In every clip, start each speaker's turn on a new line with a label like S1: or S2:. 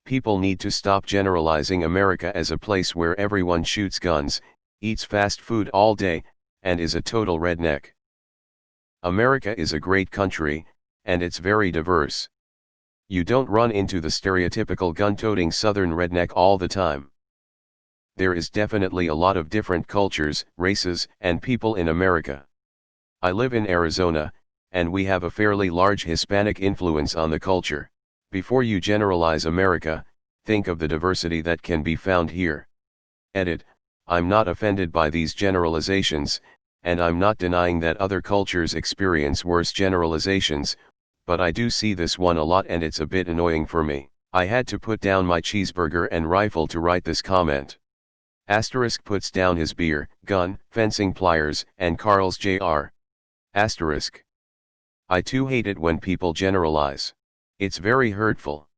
S1: People need to stop generalizing America as a place where everyone shoots guns, eats fast food all day, and is a total redneck. America is a great country, and it's very diverse. You don't run into the stereotypical gun-toting Southern redneck all the time. There is definitely a lot of different cultures, races, and people in America. I live in Arizona, and we have a fairly large Hispanic influence on the culture. Before you generalize America, think of the diversity that can be found here. Edit: I'm not offended by these generalizations, and I'm not denying that other cultures experience worse generalizations, but I do see this one a lot and it's a bit annoying for me. I had to put down my cheeseburger and rifle to write this comment. Asterisk puts down his beer, gun, fencing pliers, and Carl's Jr. Asterisk. I too hate it when people generalize. It's very hurtful.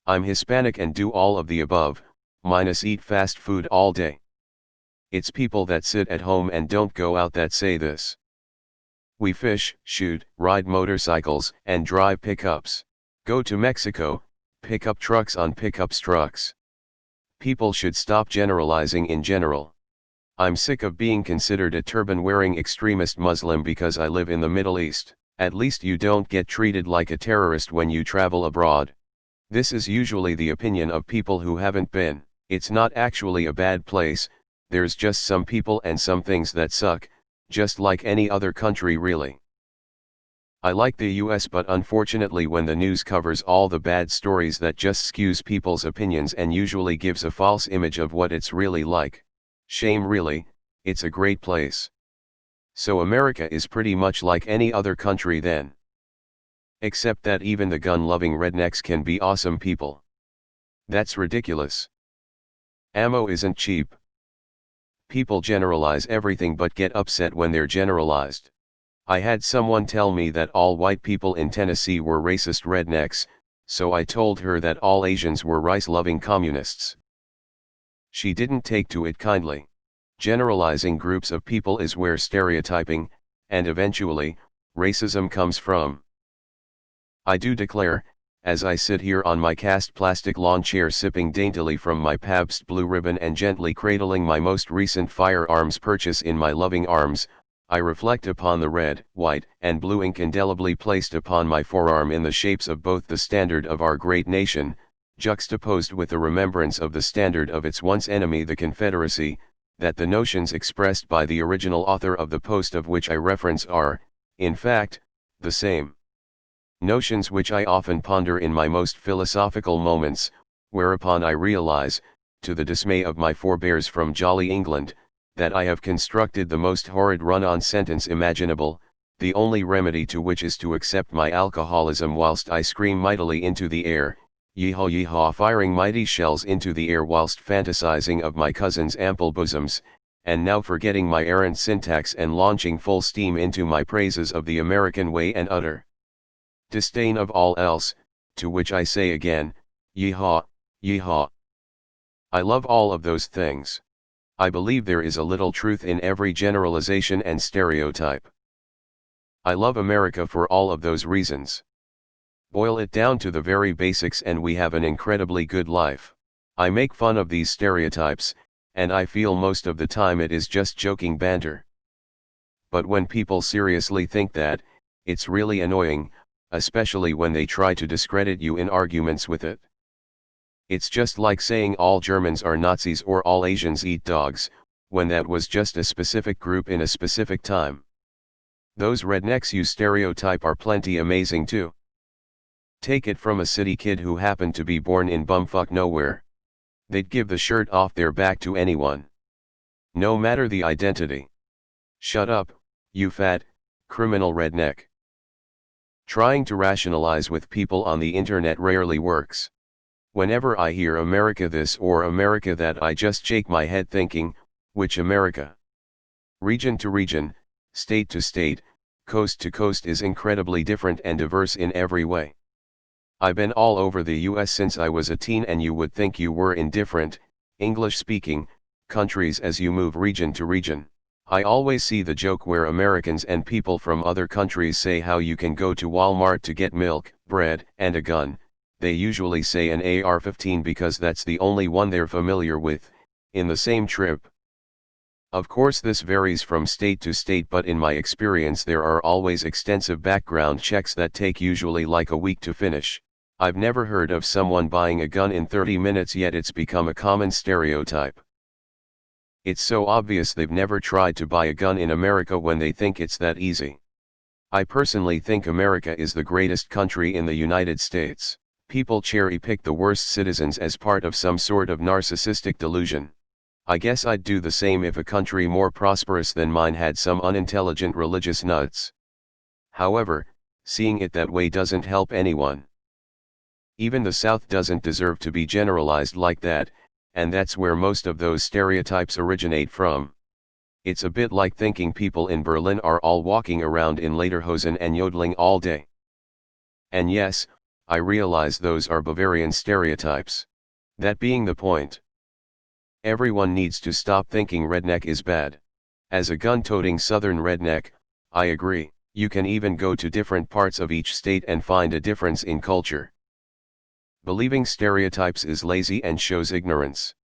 S1: I'm Hispanic and do all of the above, minus eat fast food all day. It's people that sit at home and don't go out that say this. We fish, shoot, ride motorcycles, and drive pickups. Go to Mexico, pick up trucks on pickups trucks. People should stop generalizing in general. I'm sick of being considered a turban-wearing extremist Muslim because I live in the Middle East. At least you don't get treated like a terrorist when you travel abroad. This is usually the opinion of people who haven't been. It's not actually a bad place, there's just some people and some things that suck, just like any other country really. I like the US, but unfortunately when the news covers all the bad stories that just skews people's opinions and usually gives a false image of what it's really like. Shame really, it's a great place. So America is pretty much like any other country then. Except that even the gun-loving rednecks can be awesome people. That's ridiculous. Ammo isn't cheap. People generalize everything but get upset when they're generalized. I had someone tell me that all white people in Tennessee were racist rednecks, so I told her that all Asians were rice-loving communists. She didn't take to it kindly. Generalizing groups of people is where stereotyping, and eventually, racism comes from. I do declare, as I sit here on my cast plastic lawn chair sipping daintily from my Pabst Blue Ribbon and gently cradling my most recent firearms purchase in my loving arms, I reflect upon the red, white, and blue ink indelibly placed upon my forearm in the shapes of both the standard of our great nation, juxtaposed with the remembrance of the standard of its once enemy the Confederacy, that the notions expressed by the original author of the post of which I reference are, in fact, the same. Notions which I often ponder in my most philosophical moments, whereupon I realize, to the dismay of my forebears from jolly England, that I have constructed the most horrid run-on sentence imaginable, the only remedy to which is to accept my alcoholism whilst I scream mightily into the air, yeehaw yeehaw, firing mighty shells into the air whilst fantasizing of my cousin's ample bosoms, and now forgetting my errant syntax and launching full steam into my praises of the American way and utter disdain of all else, to which I say again, yeehaw, yeehaw. I love all of those things. I believe there is a little truth in every generalization and stereotype. I love America for all of those reasons. Boil it down to the very basics and we have an incredibly good life. I make fun of these stereotypes, and I feel most of the time it is just joking banter. But when people seriously think that, it's really annoying, especially when they try to discredit you in arguments with it. It's just like saying all Germans are Nazis or all Asians eat dogs, when that was just a specific group in a specific time. Those rednecks you stereotype are plenty amazing too. Take it from a city kid who happened to be born in bumfuck nowhere. They'd give the shirt off their back to anyone. No matter the identity. Shut up, you fat, criminal redneck. Trying to rationalize with people on the internet rarely works. Whenever I hear America this or America that, I just shake my head thinking, which America? Region to region, state to state, coast to coast is incredibly different and diverse in every way. I've been all over the US since I was a teen, and you would think you were in different, English-speaking, countries as you move region to region. I always see the joke where Americans and people from other countries say how you can go to Walmart to get milk, bread, and a gun, they usually say an AR-15 because that's the only one they're familiar with, in the same trip. Of course this varies from state to state, but in my experience there are always extensive background checks that take usually like a week to finish. I've never heard of someone buying a gun in 30 minutes, yet it's become a common stereotype. It's so obvious they've never tried to buy a gun in America when they think it's that easy. I personally think America is the greatest country in the United States. People cherry-pick the worst citizens as part of some sort of narcissistic delusion. I guess I'd do the same if a country more prosperous than mine had some unintelligent religious nuts. However, seeing it that way doesn't help anyone. Even the South doesn't deserve to be generalized like that, and that's where most of those stereotypes originate from. It's a bit like thinking people in Berlin are all walking around in lederhosen and yodeling all day. And yes, I realize those are Bavarian stereotypes. That being the point. Everyone needs to stop thinking redneck is bad. As a gun-toting southern redneck, I agree. You can even go to different parts of each state and find a difference in culture. Believing stereotypes is lazy and shows ignorance.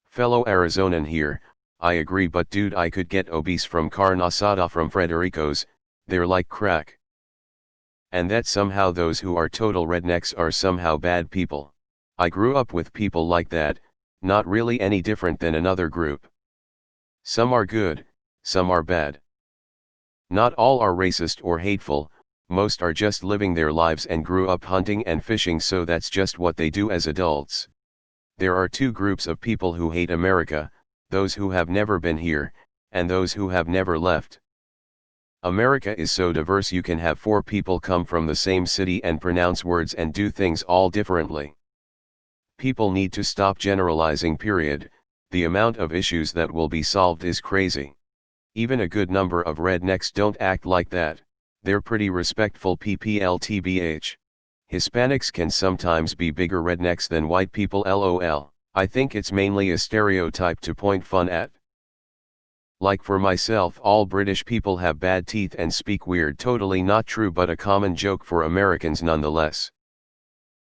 S1: Fellow Arizonan here, I agree, but dude, I could get obese from carne asada from Frederico's, they're like crack. And that somehow those who are total rednecks are somehow bad people. I grew up with people like that, not really any different than another group. Some are good, some are bad. Not all are racist or hateful, most are just living their lives and grew up hunting and fishing, so that's just what they do as adults. There are two groups of people who hate America, those who have never been here, and those who have never left. America is so diverse you can have four people come from the same city and pronounce words and do things all differently. People need to stop generalizing, period. The amount of issues that will be solved is crazy. Even a good number of rednecks don't act like that. They're pretty respectful PPLTBH. Hispanics can sometimes be bigger rednecks than white people LOL. I think it's mainly a stereotype to point fun at. Like for myself, all British people have bad teeth and speak weird. Totally not true, but a common joke for Americans nonetheless.